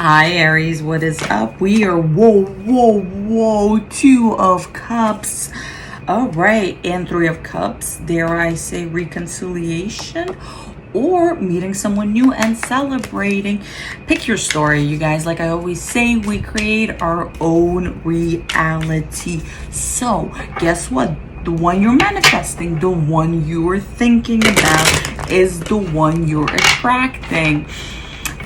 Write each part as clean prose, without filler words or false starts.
Hi Aries, what is up? We are whoa, Two of Cups. All right, and Three of Cups. Dare I say reconciliation or meeting someone new and celebrating. Pick your story, you guys. Like I always say, we create our own reality. So guess what? The one you're manifesting, the one you're thinking about is the one you're attracting.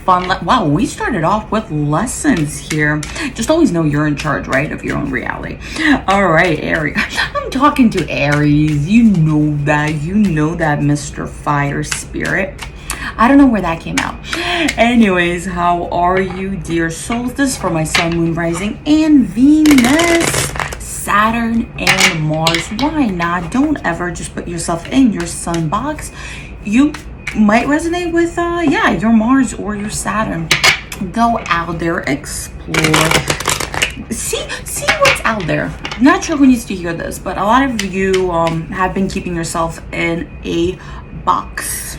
Fun. Wow, we started off with lessons here. Just always know you're in charge, right, of your own reality. All right, Aries. I'm talking to Aries. You know that, Mr. Fire Spirit. I don't know where that came out. Anyways, how are you, dear souls? This is for my Sun, Moon, Rising, and Venus, Saturn, and Mars. Why not? Don't ever just put yourself in your Sun box. You might resonate with your Mars or your Saturn. Go out there, explore, see what's out there. Not sure who needs to hear this, but a lot of you have been keeping yourself in a box.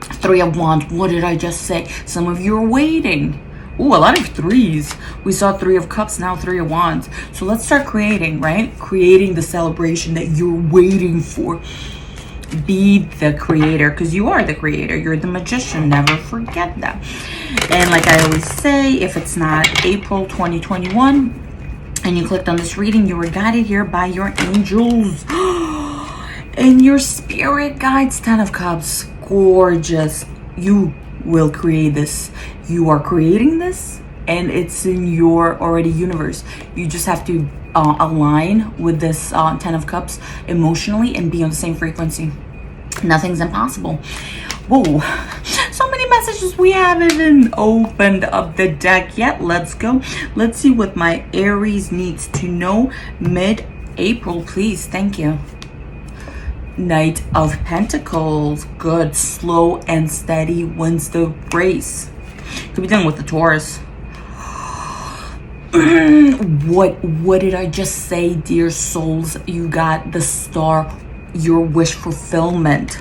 Three of Wands. What did I just say? Some of you are waiting. Ooh, a lot of threes. We saw Three of Cups, now Three of Wands. So let's start creating, right? Creating the celebration that you're waiting for. Be the creator, because you are the creator. You're the magician. Never forget that. And like I always say, if it's not April 2021 and you clicked on this reading, you were guided here by your angels and your spirit guides. 10 of Cups. Gorgeous. You will create this. You are creating this, and it's in your already universe. You just have to align with this 10 of Cups emotionally and be on the same frequency. Nothing's impossible. Whoa, so many messages. We haven't even opened up the deck yet. Let's go. Let's see what my Aries needs to know mid-April, please. Thank you. Knight of Pentacles. Good. Slow and steady wins the race. Could be dealing with the Taurus. What did I just say, dear souls? You got the Star, your wish fulfillment.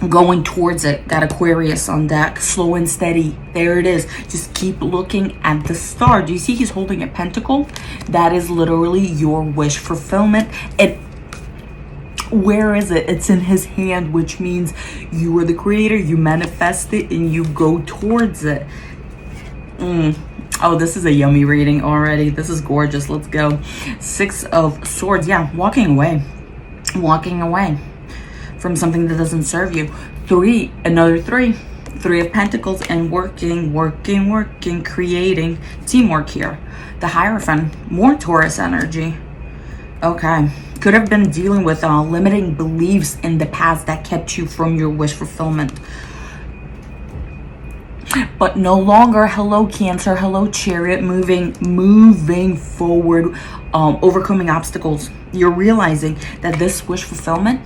Going towards it. Got Aquarius on deck. Slow and steady. There it is. Just keep looking at the Star. Do you see he's holding a pentacle? That is literally your wish fulfillment. And where is it? It's in his hand, which means you are the creator. You manifest it and you go towards it. Oh, this is a yummy reading already. This is gorgeous. Let's go. 6 of Swords. Yeah, walking away from something that doesn't serve you. Another three of Pentacles, and working, creating teamwork here. The Hierophant, more Taurus energy. Okay, could have been dealing with limiting beliefs in the past that kept you from your wish fulfillment. But no longer. Hello Cancer, hello Chariot, moving forward, overcoming obstacles. You're realizing that this wish fulfillment,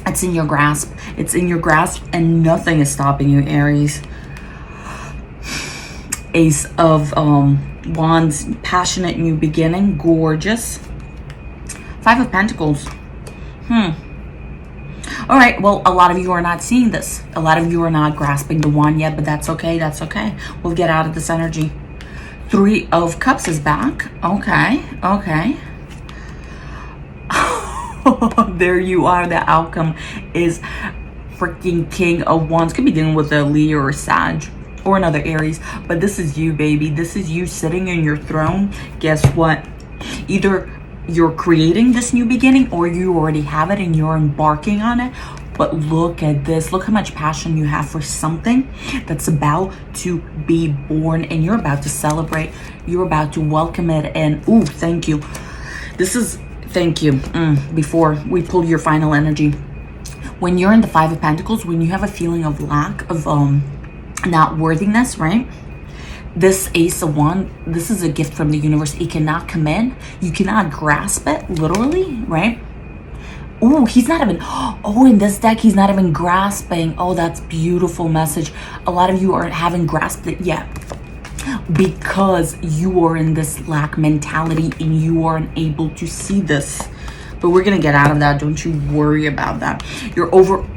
it's in your grasp. It's in your grasp and nothing is stopping you, Aries. Ace of Wands, passionate new beginning, gorgeous. 5 of Pentacles. All right, well, a lot of you are not seeing this. A lot of you are not grasping the wand yet, but that's okay. That's okay. We'll get out of this energy. 3 of Cups is back. Okay. There you are. The outcome is freaking King of Wands. Could be dealing with a Leo or a Sag or another Aries, but this is you, baby. This is you sitting in your throne. Guess what? Either you're creating this new beginning or you already have it and you're embarking on it. But look at this. Look how much passion you have for something that's about to be born, and you're about to celebrate. You're about to welcome it. And ooh, thank you. Thank you. Before we pull your final energy, when you're in the 5 of Pentacles, when you have a feeling of lack of not worthiness, right? This Ace of Wands, this is a gift from the universe. It cannot come in. You cannot grasp it, literally, right? Oh, he's not even, in this deck, he's not even grasping. Oh, that's beautiful message. A lot of you haven't grasped it yet because you are in this lack mentality and you aren't able to see this. But we're going to get out of that. Don't you worry about that. You're over.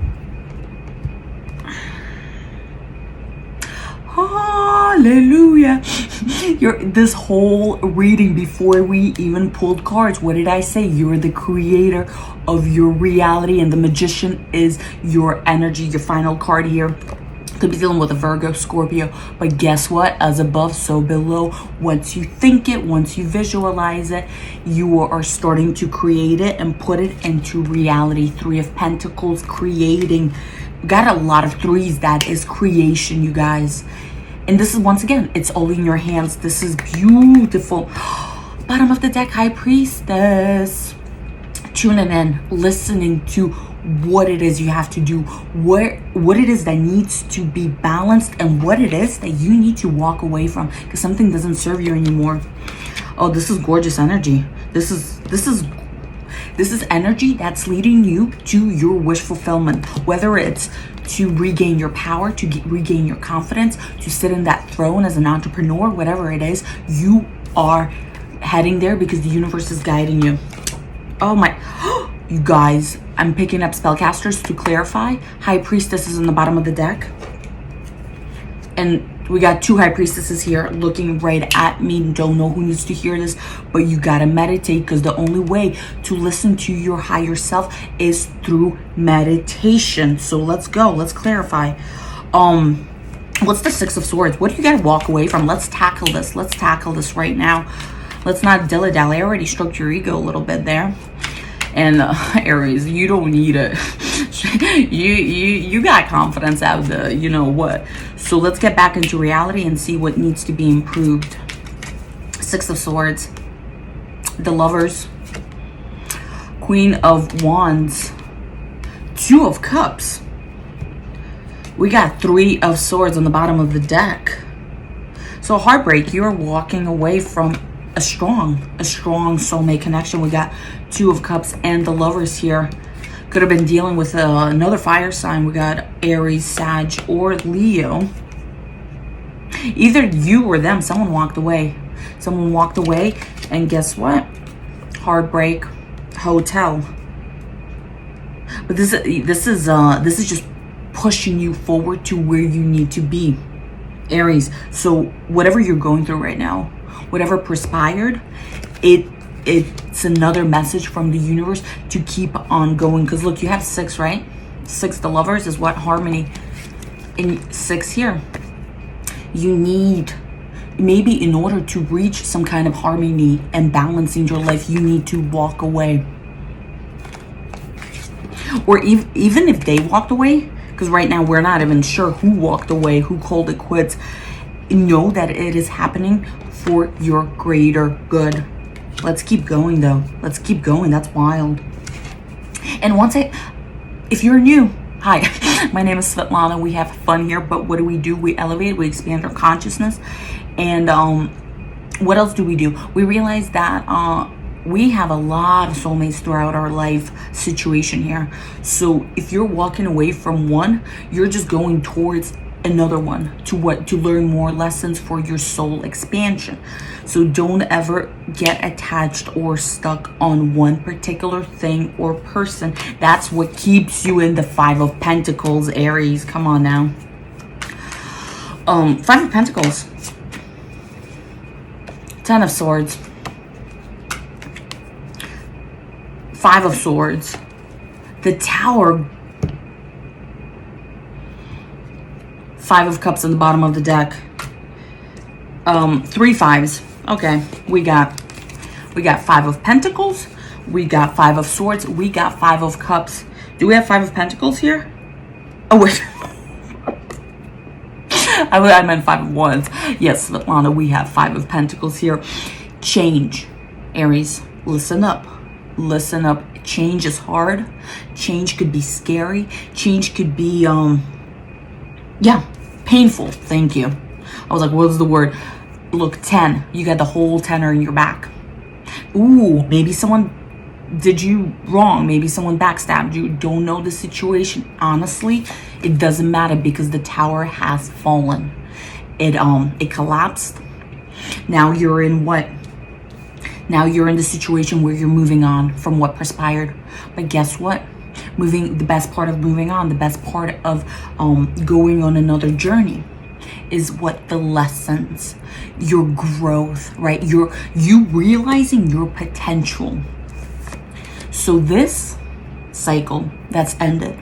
Hallelujah. this whole reading, before we even pulled cards, what did I say? You're the creator of your reality, and the magician is your energy. Your final card here could be dealing with a Virgo, Scorpio, but guess what? As above, so below. Once you think it, once you visualize it, you are starting to create it and put it into reality. Three of Pentacles, creating. Got a lot of threes. That is creation, you guys. And this is, once again, it's all in your hands. This is beautiful. Bottom of the deck, High Priestess. Tuning in, listening to what it is you have to do, what it is that needs to be balanced, and what it is that you need to walk away from because something doesn't serve you anymore. Oh, this is gorgeous energy. This is energy that's leading you to your wish fulfillment, whether it's to regain your power, to regain your confidence, to sit in that throne as an entrepreneur, whatever it is, you are heading there because the universe is guiding you. Oh my, you guys, I'm picking up spellcasters to clarify. High Priestess is in the bottom of the deck. And we got two High Priestesses here looking right at me. Don't know who needs to hear this, but you gotta meditate, because the only way to listen to your higher self is through meditation. So let's go, let's clarify. What's the Six of Swords? What do you gotta walk away from? Let's tackle this. Let's tackle this right now. Let's not dilly-dally. I already stroked your ego a little bit there. And Aries, you don't need it. you got confidence out there, you know what. So let's get back into reality and see what needs to be improved. Six of Swords, the Lovers, Queen of Wands, Two of Cups. We got Three of Swords on the bottom of the deck. So heartbreak, you're walking away from a strong soulmate connection. We got Two of Cups and the Lovers here. Could have been dealing with another fire sign. We got Aries, Sag, or Leo. Either you or them. Someone walked away. Someone walked away, and guess what? Heartbreak, hotel. But this is just pushing you forward to where you need to be, Aries. So whatever you're going through right now, whatever transpired, it's another message from the universe to keep on going. Because look, you have six, right? Six, the Lovers is what? Harmony. And six here. You need, maybe in order to reach some kind of harmony and balance in your life, you need to walk away. Or even if they walked away, because right now we're not even sure who walked away, who called it quits, know that it is happening for your greater good. Let's keep going though. Let's keep going. That's wild. And if you're new, hi, my name is Svetlana. We have fun here, but what do? We elevate, we expand our consciousness. And what else do? We realize that we have a lot of soulmates throughout our life situation here. So if you're walking away from one, you're just going towards another one to learn more lessons for your soul expansion. So don't ever get attached or stuck on one particular thing or person. That's what keeps you in the Five of Pentacles, Aries. Come on now. Five of Pentacles, Ten of Swords, Five of Swords, the Tower, Five of Cups on the bottom of the deck. Three fives. Okay, we got Five of Pentacles, we got Five of Swords, we got Five of Cups. Do we have Five of Pentacles here? Oh wait. I meant Five of Wands. Yes, Svetlana, we have Five of Pentacles here. Change, Aries, listen up. Listen up. Change is hard. Change could be scary. Change could be painful. Thank you. I was like, what's the word? Look, 10. You got the whole tenor in your back. Ooh, maybe someone did you wrong. Maybe someone backstabbed you. Don't know the situation. Honestly, it doesn't matter because the tower has fallen. It collapsed. Now you're in what? Now you're in the situation where you're moving on from what transpired. But guess what? The best part of moving on, the best part of going on another journey is what the lessons, your growth, right? You realizing your potential. So this cycle that's ended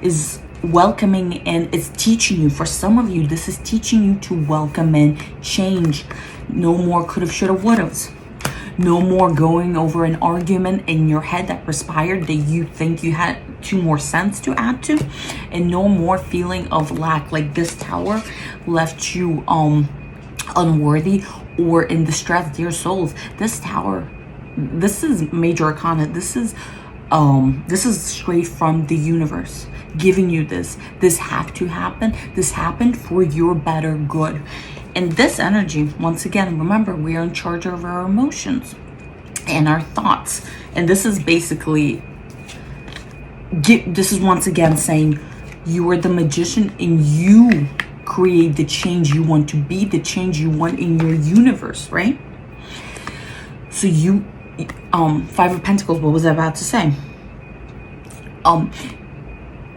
is welcoming, and it's teaching you, for some of you, this is teaching you to welcome in change. No more coulda, shoulda, wouldas. No more going over an argument in your head that transpired that you think you had 2 more cents to add to, and no more feeling of lack, like this tower left you unworthy or in distress. Dear souls, this tower, this is major arcana. This is straight from the universe giving you this had to happen. This happened for your better good. And this energy, once again, remember, we are in charge of our emotions and our thoughts. And this is basically, this is once again saying you are the magician and you create the change you want to be, the change you want in your universe, right? So you, 5 of Pentacles, what was I about to say?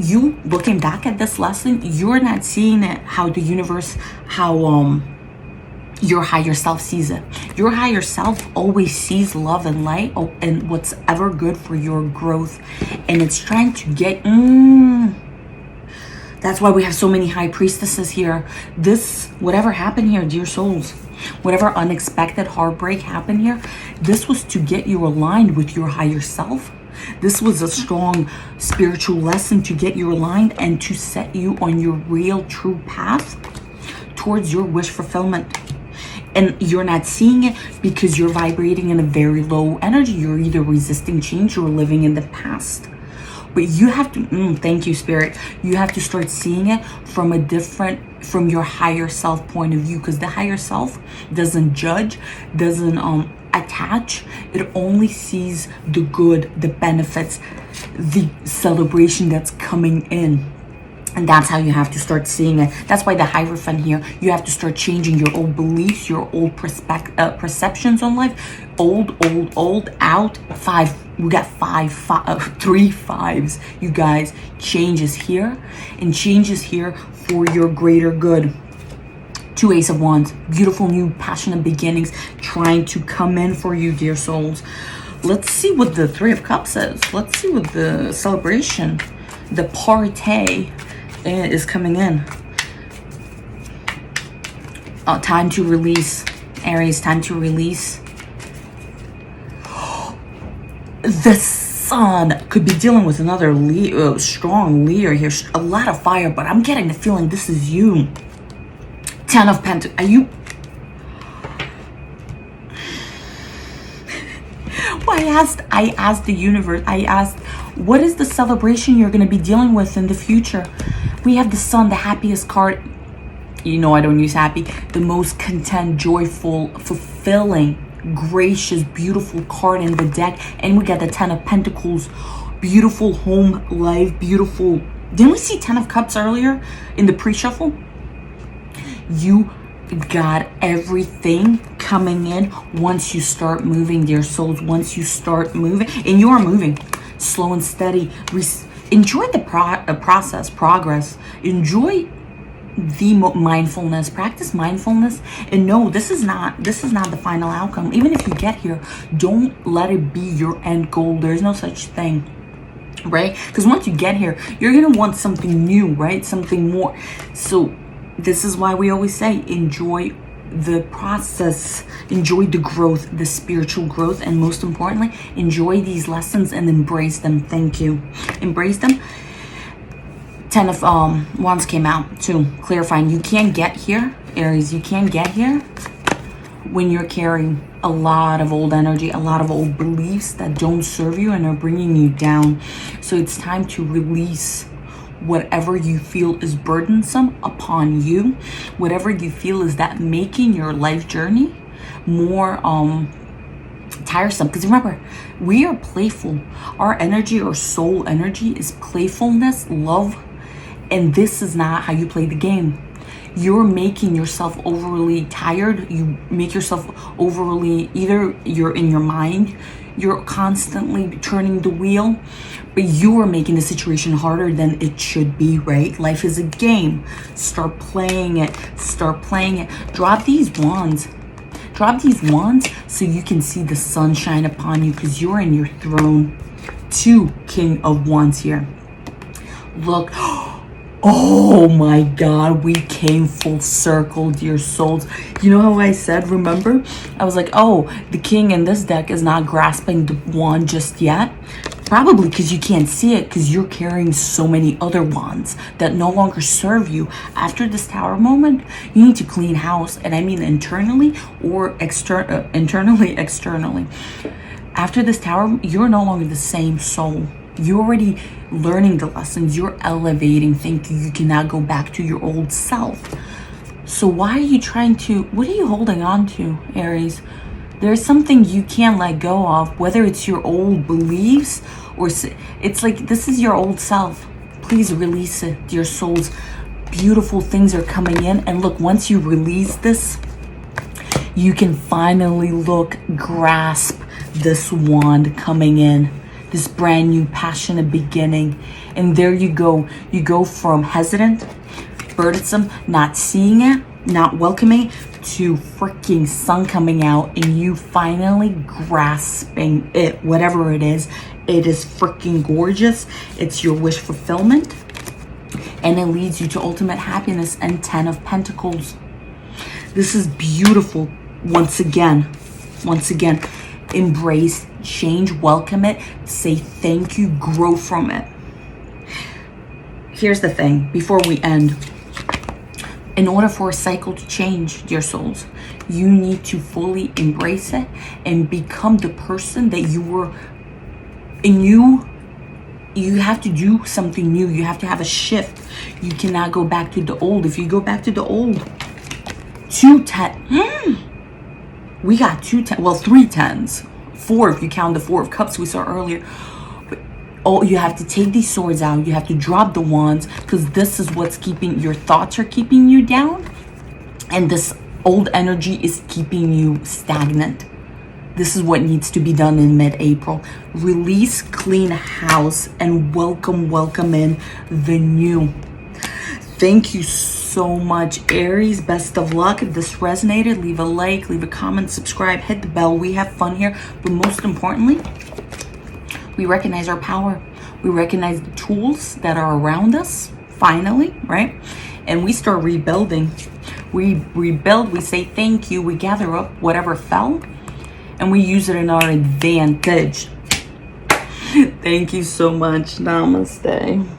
You looking back at this lesson, you're not seeing it how the universe, how your higher self sees it. Your higher self always sees love and light and what's ever good for your growth, and it's trying to get that's why we have so many high priestesses here. This, whatever happened here, dear souls, whatever unexpected heartbreak happened here, this was to get you aligned with your higher self. This was a strong spiritual lesson to get you aligned and to set you on your real true path towards your wish fulfillment. And you're not seeing it because you're vibrating in a very low energy. You're either resisting change or living in the past. But you have to, thank you, Spirit. You have to start seeing it from a different, from your higher self point of view, because the higher self doesn't judge, doesn't attach. It only sees the good, the benefits, the celebration that's coming in. And that's how you have to start seeing it. That's why the Hierophant here, you have to start changing your old beliefs, your old perceptions on life. Old, out. 5. We got 3 5s, you guys. Changes here, and changes here for your greater good. 2 Ace of Wands, beautiful new passionate beginnings trying to come in for you, dear souls. Let's see what the 3 of Cups is. Let's see what the celebration, the party is coming in. Time to release, Aries, time to release. The Sun could be dealing with another strong leader here, a lot of fire, but I'm getting the feeling this is you. 10 of Pentacles. Are you? Well, I asked the universe, I asked, what is the celebration you're going to be dealing with in the future? We have the Sun, the happiest card. You know I don't use happy. The most content, joyful, fulfilling, gracious, beautiful card in the deck. And we got the 10 of Pentacles. Beautiful home life, beautiful. Didn't we see 10 of Cups earlier in the pre-shuffle? You got everything coming in once you start moving, dear souls. Once you start moving, and you are moving slow and steady. Enjoy the process, progress. Enjoy the mindfulness. Practice mindfulness, and no, this is not the final outcome. Even if you get here, don't let it be your end goal. There's no such thing, right? Because once you get here, you're gonna want something new, right? Something more. So this is why we always say enjoy the process, enjoy the growth, the spiritual growth, and most importantly, enjoy these lessons and embrace them. Thank you. Embrace them. 10 of Wands came out too, clarifying you can't get here, Aries, you can't get here when you're carrying a lot of old energy, a lot of old beliefs that don't serve you and are bringing you down. So it's time to release whatever you feel is burdensome upon you, whatever you feel is that making your life journey more tiresome. Because remember, we are playful. Our energy, our soul energy is playfulness, love, and this is not how you play the game. You're making yourself overly tired. You make yourself overly, either you're in your mind, You're constantly turning the wheel, but you are making the situation harder than it should be, right? Life is a game. Start playing it. Start playing it. Drop these wands. Drop these wands so you can see the sun shine upon you, because you're in your throne. 2 King of Wands here. Look. Oh my God, we came full circle, dear souls. You know how I said, remember? I was like, oh, the king in this deck is not grasping the wand just yet. Probably because you can't see it, because you're carrying so many other wands that no longer serve you. After this Tower moment, you need to clean house. And I mean internally or externally. After this Tower, you're no longer the same soul. You're already learning the lessons. You're elevating. Thank you. You cannot go back to your old self. So why are you trying to, what are you holding on to, Aries? There's something you can't let go of, whether it's your old beliefs or it's like this is your old self. Please release it, dear souls. Beautiful things are coming in. And look, once you release this, you can finally grasp this wand coming in. This brand new passionate beginning. And there you go. You go from hesitant, burdensome, not seeing it, not welcoming, to freaking sun coming out and you finally grasping it. Whatever it is freaking gorgeous. It's your wish fulfillment. And it leads you to ultimate happiness and 10 of Pentacles. This is beautiful. Once again. Embrace change, welcome it, say thank you, grow from it. Here's the thing, before we end, in order for a cycle to change, dear souls, you need to fully embrace it and become the person that you were. And you have to do something new. You have to have a shift. You cannot go back to the old. If you go back to the old, 2 10, we got 2 10, well, 3 10s. 4 if you count the 4 of Cups we saw earlier. But you have to take these swords out. You have to drop the wands, because this is what's keeping your thoughts are keeping you down, and this old energy is keeping you stagnant. This is what needs to be done in mid-April. Release, clean house, and welcome in the new. Thank you so much, Aries. Best of luck. If this resonated, leave a like, leave a comment, subscribe, hit the bell. We have fun here, but most importantly, we recognize our power. We recognize the tools that are around us, finally, right? And we start rebuilding. We rebuild, we say thank you, we gather up whatever fell, and we use it in our advantage. Thank you so much. Namaste.